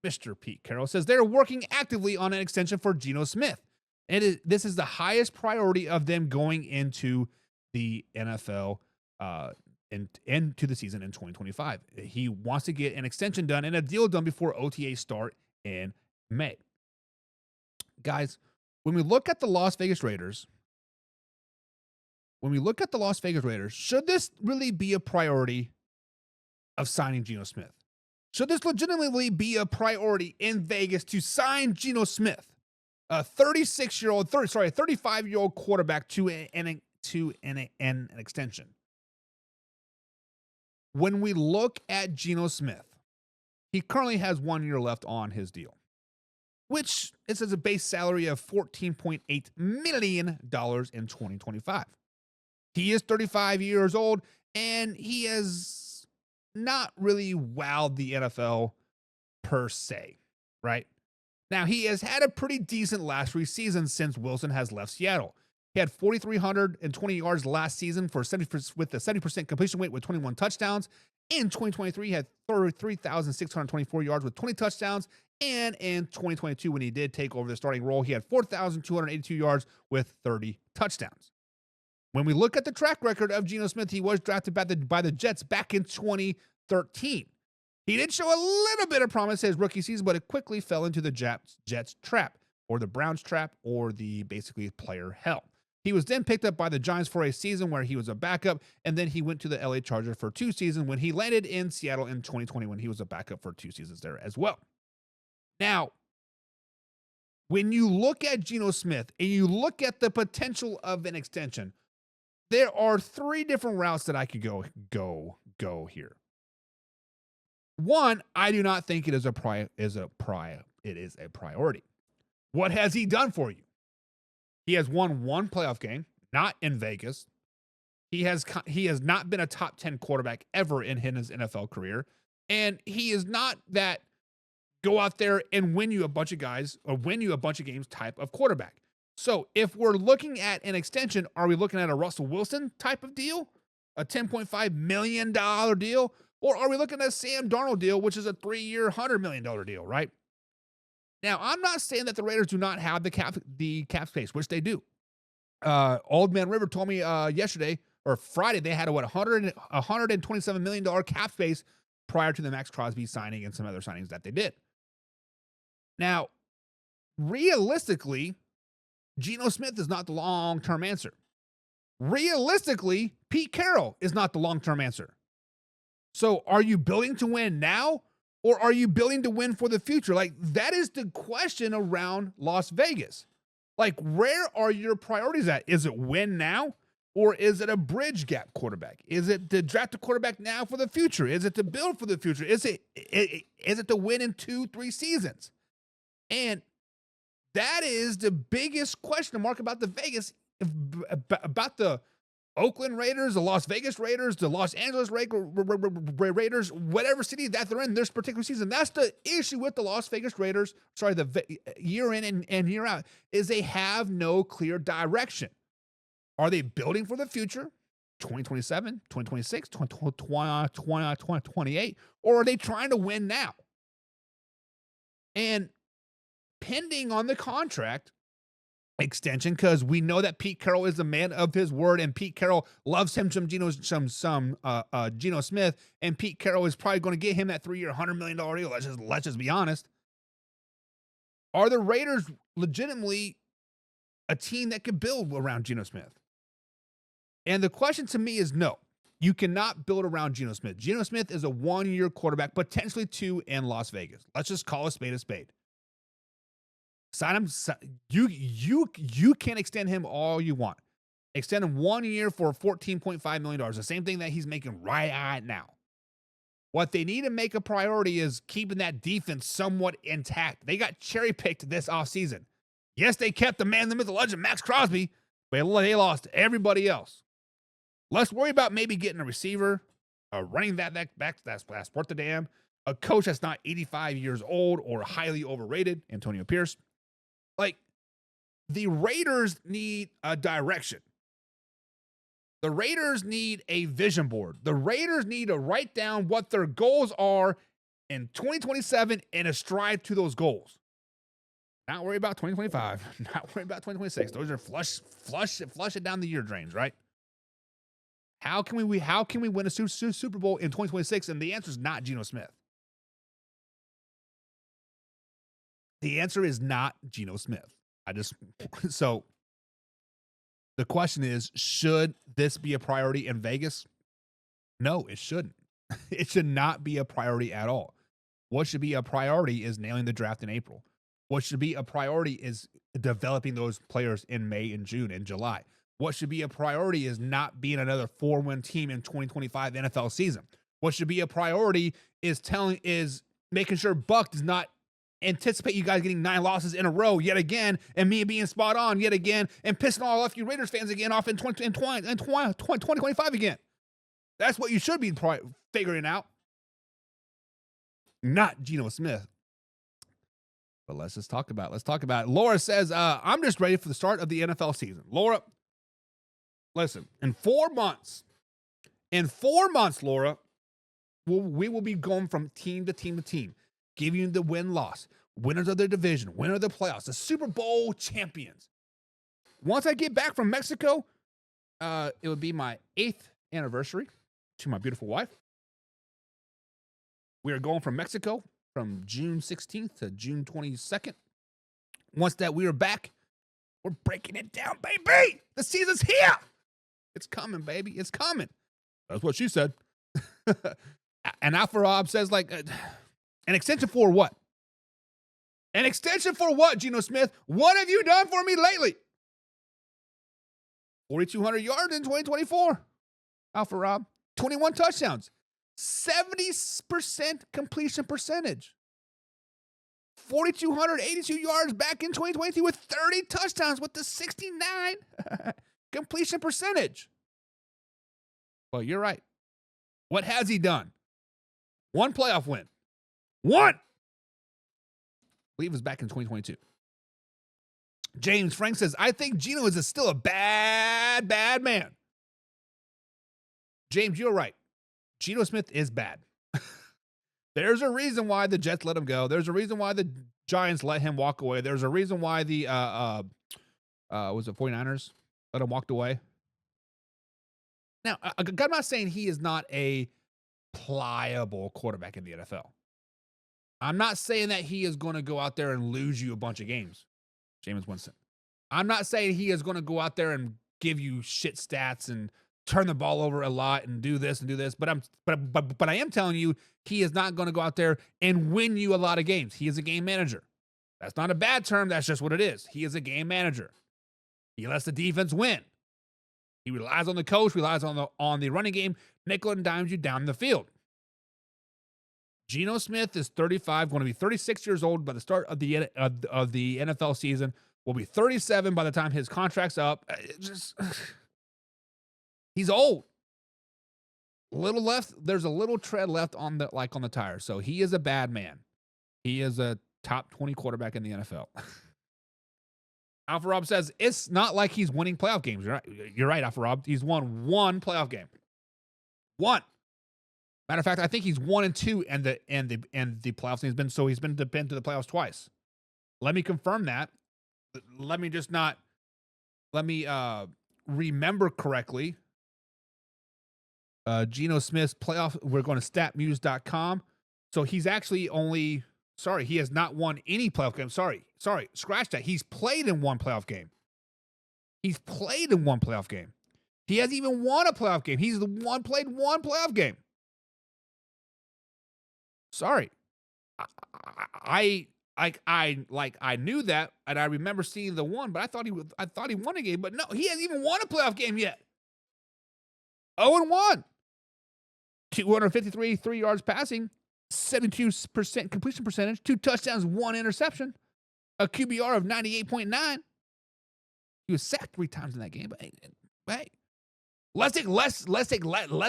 Mr. Pete Carroll says they're working actively on an extension for Geno Smith. And this is the highest priority of them going into the NFL and into the season in 2025. He wants to get an extension done and a deal done before OTA start in May. Guys, when we look at the Las Vegas Raiders, should this really be a priority of signing Geno Smith? Should this legitimately be a priority in Vegas to sign Geno Smith, a 35-year-old quarterback to an extension? When we look at Geno Smith, he currently has 1 year left on his deal, which is as a base salary of $14.8 million in 2025. He is 35 years old, and he has not really wowed the NFL per se, right? Now, he has had a pretty decent last 3 seasons since Wilson has left Seattle. He had 4,320 yards last season with a 70% completion rate with 21 touchdowns. In 2023, he had 33,624 yards with 20 touchdowns. And in 2022, when he did take over the starting role, he had 4,282 yards with 30 touchdowns. When we look at the track record of Geno Smith, he was drafted by the Jets back in 2013. He did show a little bit of promise his rookie season, but it quickly fell into the Jets trap, or the Browns trap, or the basically player hell. He was then picked up by the Giants for a season where he was a backup, and then he went to the LA Chargers for 2 seasons when he landed in Seattle in 2020 when he was a backup for 2 seasons there as well. Now, when you look at Geno Smith and you look at the potential of an extension, there are 3 different routes that I could go here. One, I do not think it is a priority. What has he done for you? He has won 1 playoff game, not in Vegas. He has not been a top 10 quarterback ever in his NFL career, and he is not that go out there and win you a bunch of games type of quarterback. So if we're looking at an extension, are we looking at a Russell Wilson type of deal, a $10.5 million deal, or are we looking at a Sam Darnold deal, which is a 3-year, $100 million deal, right? Now, I'm not saying that the Raiders do not have the cap space, which they do. Old Man River told me yesterday or Friday they had a $127 million cap space prior to the Max Crosby signing and some other signings that they did. Now, realistically, Geno Smith is not the long-term answer. Realistically, Pete Carroll is not the long-term answer. So are you building to win now, or are you building to win for the future? Like, that is the question around Las Vegas. Like, where are your priorities at? Is it win now, or is it a bridge gap quarterback? Is it to draft a quarterback now for the future? Is it to build for the future? Is it to win in 2-3 seasons? And that is the biggest question mark about the about the Oakland Raiders, the Las Vegas Raiders, the Los Angeles Raiders, whatever city that they're in this particular season. That's the issue with the Las Vegas Raiders, the year in and year out, is they have no clear direction. Are they building for the future, 2027, 2026, 2028, or are they trying to win now? And pending on the contract extension, because we know that Pete Carroll is a man of his word, and Pete Carroll loves him some Geno Smith, and Pete Carroll is probably going to get him that 3-year, $100 million deal. Let's just be honest. Are the Raiders legitimately a team that could build around Geno Smith? And the question to me is no. You cannot build around Geno Smith. Geno Smith is a 1-year quarterback, potentially 2 in Las Vegas. Let's just call a spade a spade. Sign him. You can extend him all you want. Extend him 1 year for $14.5 million. The same thing that he's making right now. What they need to make a priority is keeping that defense somewhat intact. They got cherry-picked this offseason. Yes, they kept the man, the myth, the legend, Max Crosby, but they lost everybody else. Let's worry about maybe getting a receiver, a running back that's worth the damn, a coach that's not 85 years old or highly overrated, Antonio Pierce. Like, the Raiders need a direction. The Raiders need a vision board. The Raiders need to write down what their goals are in 2027 and a stride to those goals. Not worry about 2025. Not worry about 2026. Those are flush it down the year drains, right? How can we win a Super Bowl in 2026? And the answer is not Geno Smith. The answer is not Geno Smith. So the question is, should this be a priority in Vegas? No, it shouldn't. It should not be a priority at all. What should be a priority is nailing the draft in April. What should be a priority is developing those players in May and June and July. What should be a priority is not being another 4-win team in 2025 NFL season. What should be a priority is making sure Buck does not anticipate you guys getting 9 losses in a row yet again, and me being spot on yet again, and pissing all off you Raiders fans again off in 2025 again. That's what you should be figuring out. Not Geno Smith. But let's talk about it. Laura says, I'm just ready for the start of the NFL season. Laura, listen, in 4 months, Laura, we will be going from team to team to team, giving you the win-loss, winners of their division, winner of the playoffs, the Super Bowl champions. Once I get back from Mexico, it would be my 8th anniversary to my beautiful wife. We are going from Mexico from June 16th to June 22nd. Once that we are back, we're breaking it down, baby. The season's here. It's coming, baby. It's coming. That's what she said. And Alpha Rob says, like, an extension for what? An extension for what, Geno Smith? What have you done for me lately? 4,200 yards in 2024. Alpha Rob. 21 touchdowns. 70% completion percentage. 4,282 yards back in 2023 with 30 touchdowns with the 69 completion percentage. Well, you're right. What has he done? 1 playoff win. 1! I believe it was back in 2022. James Frank says, I think Geno is still a bad man. James, you're right. Geno Smith is bad. There's a reason why the Jets let him go. There's a reason why the Giants let him walk away. There's a reason why the 49ers let him walk away. Now, I'm not saying he is not a pliable quarterback in the NFL. I'm not saying that he is going to go out there and lose you a bunch of games, Jameis Winston. I'm not saying he is going to go out there and give you shit stats and turn the ball over a lot and do this and do this. But I am telling you, he is not going to go out there and win you a lot of games. He is a game manager. That's not a bad term. That's just what it is. He is a game manager. He lets the defense win. He relies on the coach, relies on the running game, nickel and dimes you down the field. Geno Smith is 35, going to be 36 years old by the start of the NFL season. Will be 37 by the time his contract's up. He's old. Little left. There's a little tread left on the tire. So he is a bad man. He is a top 20 quarterback in the NFL. Alpha Rob says it's not like he's winning playoff games. You're right, Alpha Rob. He's won 1 playoff game. 1. Matter of fact, I think he's 1-2 and the playoffs. He's been to the playoffs twice. Let me confirm that. Let me remember correctly. Geno Smith's playoff. We're going to statmuse.com. So he's actually he has not won any playoff game. Sorry. Scratch that. He's played in 1 playoff game. He hasn't even won a playoff game. He's played 1 playoff game. Sorry. I knew that, and I remember seeing the 1, but I thought he won a game, but no, he hasn't even won a playoff game yet. 0-1. 253 3 yards passing, 72% completion percentage, 2 touchdowns, 1 interception, a QBR of 98.9. He was sacked 3 times in that game, but hey, let's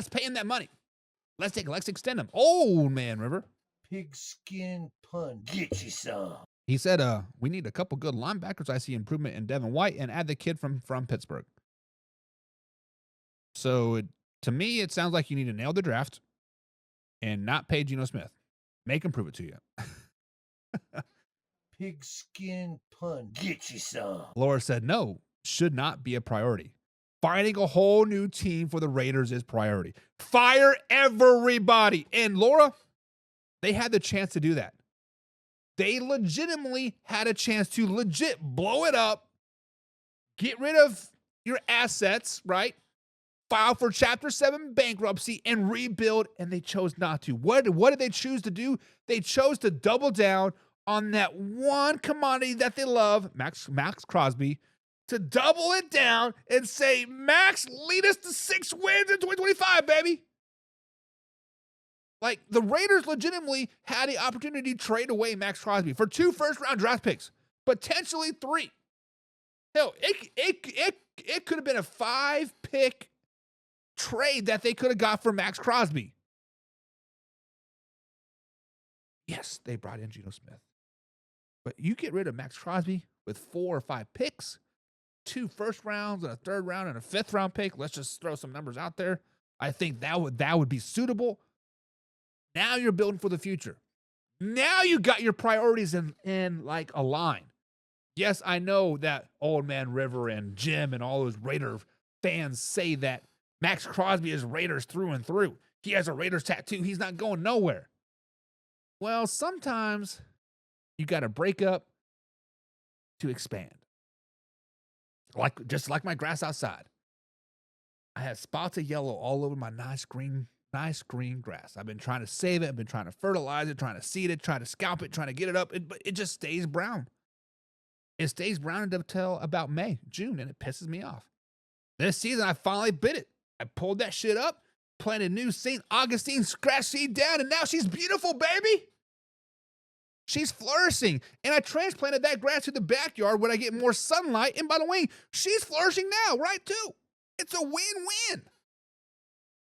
pay him that money. Let's extend him. Old man River. Pigskin pun. Get you some. He said, we need a couple good linebackers. I see improvement in Devin White and add the kid from Pittsburgh. So to me, it sounds like you need to nail the draft and not pay Geno Smith. Make him prove it to you. Pigskin pun. Get you some. Laura said, no, should not be a priority. Finding a whole new team for the Raiders is priority. Fire everybody. And Laura, they had the chance to do that. They legitimately had a chance to legit blow it up, get rid of your assets, right? File for Chapter 7 bankruptcy and rebuild, and they chose not to. What did they choose to do? They chose to double down on that one commodity that they love, Max Crosby, to double it down and say, Max, lead us to 6 wins in 2025, baby. Like, the Raiders legitimately had the opportunity to trade away Max Crosby for 2 first-round draft picks, potentially 3. Hell, it could have been a 5-pick trade that they could have got for Max Crosby. Yes, they brought in Geno Smith. But you get rid of Max Crosby with 4 or 5 picks, 2 first rounds and a 3rd round and a 5th round pick. Let's just throw some numbers out there. I think that would be suitable. Now you're building for the future. Now you got your priorities in like a line. Yes, I know that Old Man River and Jim and all those Raider fans say that Max Crosby is Raiders through and through. He has a Raiders tattoo. He's not going nowhere. Well, sometimes you got to break up to expand. Just like my grass outside. I have spots of yellow all over my nice green grass. I've been trying to save it. I've been trying to fertilize it, trying to seed it, trying to scalp it, trying to get it up. But it just stays brown. It stays brown until about May, June, and it pisses me off. This season, I finally bit it. I pulled that shit up, planted new St. Augustine grass seed down, and now she's beautiful, baby. She's flourishing. And I transplanted that grass to the backyard when I get more sunlight. And by the way, she's flourishing now, right, too. It's a win-win.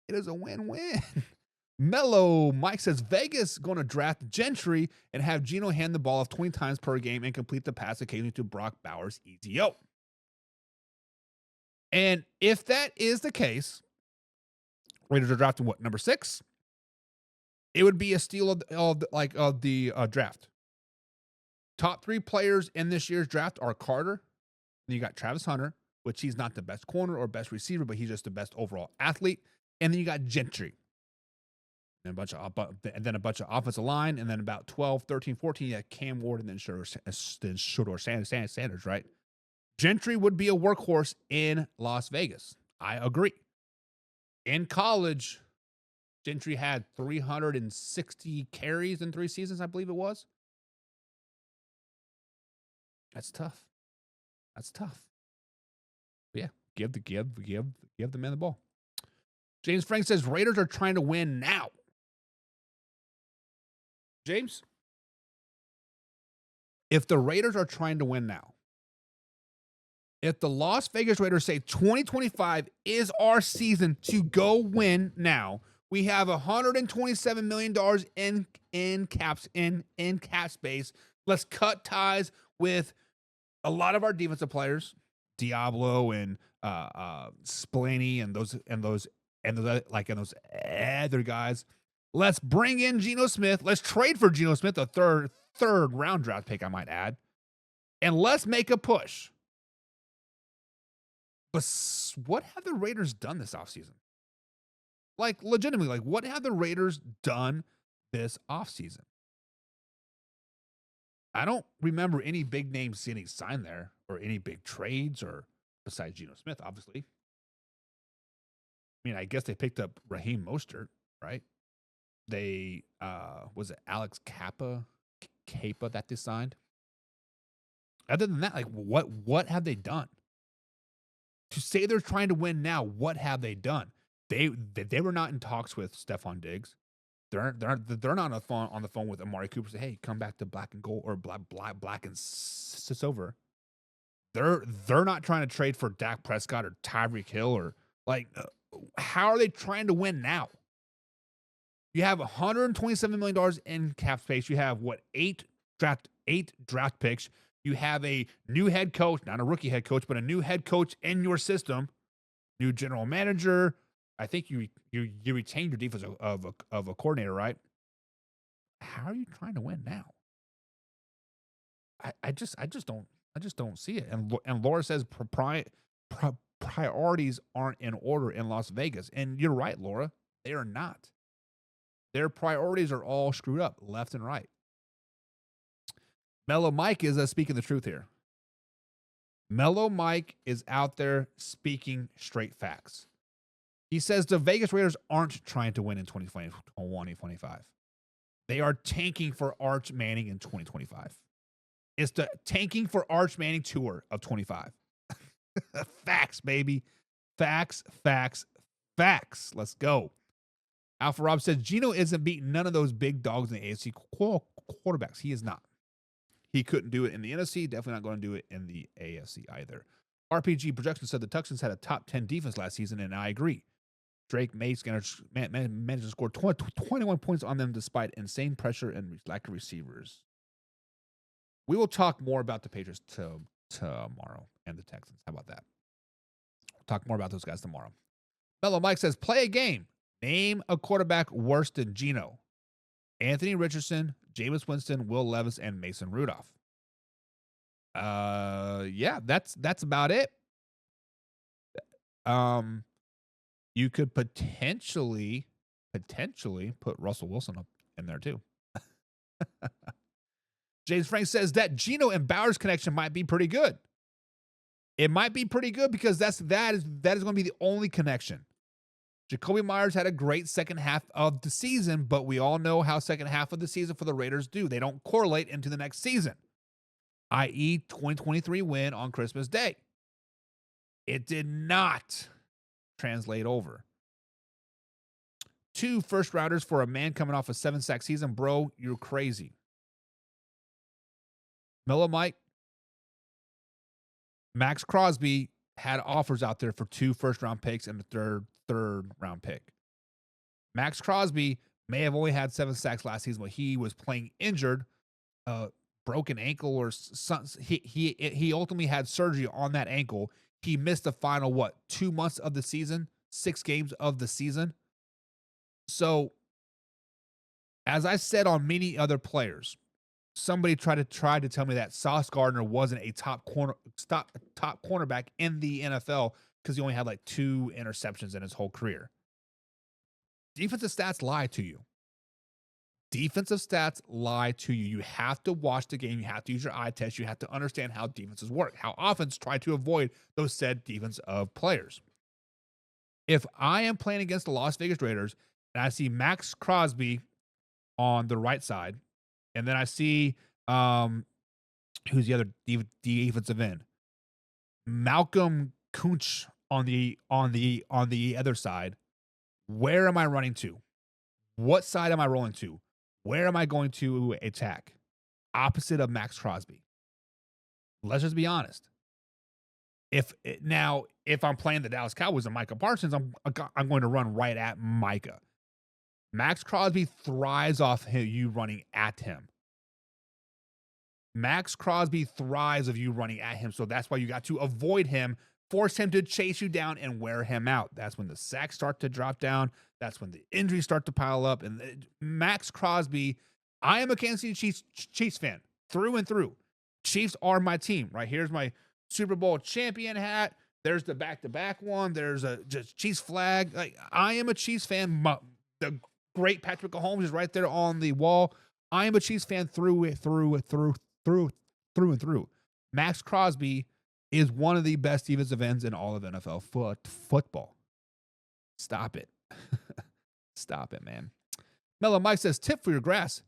It is a win-win. Mellow Mike says, Vegas going to draft Gentry and have Geno hand the ball off 20 times per game and complete the pass occasionally to Brock Bowers. Easy-o. And if that is the case, Raiders are drafting what, number 6? It would be a steal of the draft. Top 3 players in this year's draft are Carter. Then you got Travis Hunter, which he's not the best corner or best receiver, but he's just the best overall athlete. And then you got Gentry. And a bunch of offensive line, and then about 12, 13, 14, you have Cam Ward, and then Shedeur Sanders, right? Gentry would be a workhorse in Las Vegas. I agree. In college, Gentry had 360 carries in 3 seasons, I believe it was. That's tough. But yeah, give the man the ball. James Frank says Raiders are trying to win now. James, if the Raiders are trying to win now, if the Las Vegas Raiders say 2025 is our season to go win now, we have $127 million in cap space. Let's cut ties with a lot of our defensive players, Diablo and Splaney and those other guys. Let's bring in Geno Smith. Let's trade for Geno Smith, a third round draft pick, I might add. And let's make a push. But what have the Raiders done this offseason? Like, legitimately, what have the Raiders done this offseason? I don't remember any big names getting signed there or any big trades or besides Geno Smith, obviously. I mean, I guess they picked up Raheem Mostert, right? They, was it Alex Capa that they signed? Other than that, what have they done? To say they're trying to win now, what have they done? They were not in talks with Stephon Diggs. They're not on the phone with Amari Cooper. Say, hey, come back to black and gold or black and silver. They're not trying to trade for Dak Prescott or Tyreek Hill or how are they trying to win now? You have $127 million in cap space. You have 8 draft picks. You have a new head coach, not a rookie head coach, but a new head coach in your system. New general manager. I think you retained your defense of a coordinator, right? how are you trying to win now? I just don't see it. And Laura says priorities aren't in order in Las Vegas. And you're right, Laura. They are not. Their priorities are all screwed up left and right. Mellow Mike is speaking the truth here. Mellow Mike is out there speaking straight facts. He says the Vegas Raiders aren't trying to win in 2025. They are tanking for Arch Manning in 2025. It's the tanking for Arch Manning tour of 25. Facts, baby. Facts, facts, facts. Let's go. Alpha Rob says Geno isn't beating none of those big dogs in the AFC quarterbacks. He is not. He couldn't do it in the NFC. Definitely not going to do it in the AFC either. RPG Projection said the Texans had a top 10 defense last season, and I agree. Drake managed to score 21 points on them despite insane pressure and lack of receivers. We will talk more about the Patriots tomorrow and the Texans. How about that? We'll talk more about those guys tomorrow. Mellow Mike says, play a game. Name a quarterback worse than Geno. Anthony Richardson, Jameis Winston, Will Levis, and Mason Rudolph. Yeah, that's about it. You could potentially put Russell Wilson up in there too. James Frank says that Geno and Bowers connection might be pretty good. It might be pretty good because that is going to be the only connection. Jacoby Myers had a great second half of the season, but we all know how second half of the season for the Raiders do. They don't correlate into the next season, i.e. 2023 win on Christmas Day. It did not translate over. 2 first-rounders for a man coming off a 7-sack season. Bro, you're crazy. Mellow Mike, Max Crosby had offers out there for 2 first-round picks and a third-round pick. Max Crosby may have only had 7 sacks last season, but he was playing injured, broken ankle, or he ultimately had surgery on that ankle. He missed the final 2 months of the season, 6 games of the season. So, as I said on many other players, somebody tried to tell me that Sauce Gardner wasn't a top cornerback in the NFL because he only had 2 interceptions in his whole career. Defensive stats lie to you. Defensive stats lie to you. You have to watch the game. You have to use your eye test. You have to understand how defenses work, how offense try to avoid those said defensive players. If I am playing against the Las Vegas Raiders and I see Max Crosby on the right side, and then I see who's the other defensive end, Malcolm Kunch on the other side, where am I running to? What side am I rolling to? Where am I going to attack? Opposite of Max Crosby. Let's just be honest. If I'm playing the Dallas Cowboys and Micah Parsons, I'm going to run right at Micah. Max Crosby thrives off you running at him. Max Crosby thrives of you running at him, so that's why you got to avoid him, force him to chase you down and wear him out. That's when the sacks start to drop down. That's when the injuries start to pile up. And Max Crosby, I am a Kansas City Chiefs fan through and through. Chiefs are my team, right? Here's my Super Bowl champion hat. There's the back-to-back one. There's a just Chiefs flag. I am a Chiefs fan. The great Patrick Mahomes is right there on the wall. I am a Chiefs fan through and through. Max Crosby is one of the best defensive ends in all of NFL football. Stop it. Stop it, man. Mellow Mike says, tip for your grass.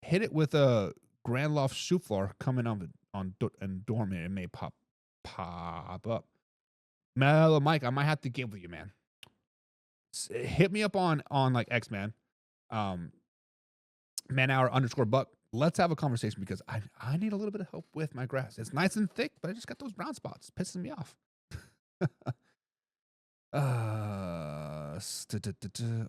Hit it with a Grand Loft shoe floor coming on and dormant. It may pop up. Mellow Mike, I might have to get with you, man. Hit me up on X-Man. manhour_buck. Let's have a conversation because I need a little bit of help with my grass. It's nice and thick, but I just got those brown spots. It's pissing me off.